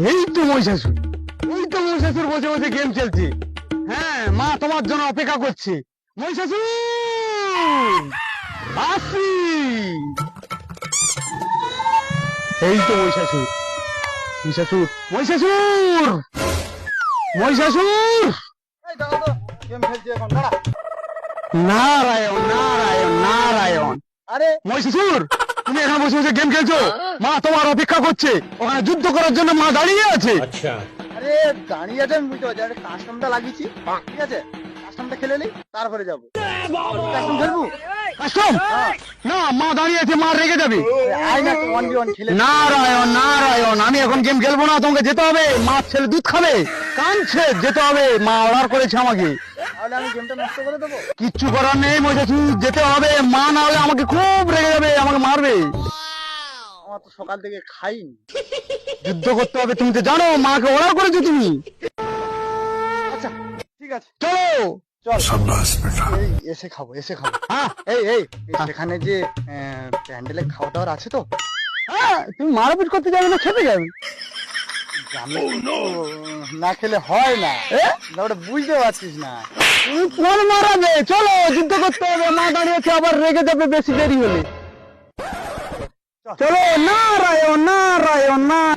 এই তো মহিষাসুর, ওই তো মহিষাসুর বসে বসে গেম খেলছে। হ্যাঁ, মা তোমার জন্য অপেক্ষা করছে। মহিষাসুর আসি। এই তো মহিষাসুর, মহিষাসুর, মহিষাসুর, মহিষাসুর। গেম খেলছি এখন, দাঁড়া। নারায়ণ নারায়ণ নারায়ণ। আরে মহিষাসুর, তুমি এখানে বসে বসে গেম খেলছো? মা তোমার অপেক্ষা করছে, ওখানে যুদ্ধ করার জন্য মা দাঁড়িয়ে আছে। আরে দাঁড়িয়ে আছে আমি বুঝতে পারছি, আরে কাস্টমটা লাগিয়েছি, ঠিক আছে, কাস্টমটা খেলে নি তারপরে যাবো। কাস্টম খেলবো? কাস্টম? না, মা দাঁড়িয়ে আছে, মা রেগে যাবে। আয় না, 1v1 খেলে নি। নারায়ণ নারায়ণ, আমি এখন গেম খেলবো না, তোমাকে যেতে হবে। মা ছেলে দুধ খাবে, কাঁদছে, যেতে হবে। মা অর্ডার করেছে আমাকে। তাহলে আমি গেমটা নষ্ট করে দেবো? কিচ্ছু করার নেই মহিষাসুর, যেতে হবে। মা না হলে আমাকে খুব রেগে যাবে, আমাকে মারবে। আমার তো সকাল থেকে খাইনি। যুদ্ধ করতে হবে, তুমি তো জানো, মাকে অর্ডার করেছো তুমি। আচ্ছা ঠিক আছে, চলো চল। এই এসে খাবো, এসে খাবো। হ্যাঁ এই সেখানে যে প্যান্ডেলে খাওয়া দাওয়ার আছে তো? হ্যাঁ, তুমি মারপিট করতে যাবে না খেতে যাবে? জানি তো, না খেলে হয় না, না ওটা বুঝতে পারছিস না। তুমি কোন মারাবে? চলো, যুদ্ধ করতে হবে। মা দাঁড়িয়েছে, আবার রেগে যাবে বেশি দেরি হলে। চলো, নারায়ণ নারায়ণ নারায়ণ।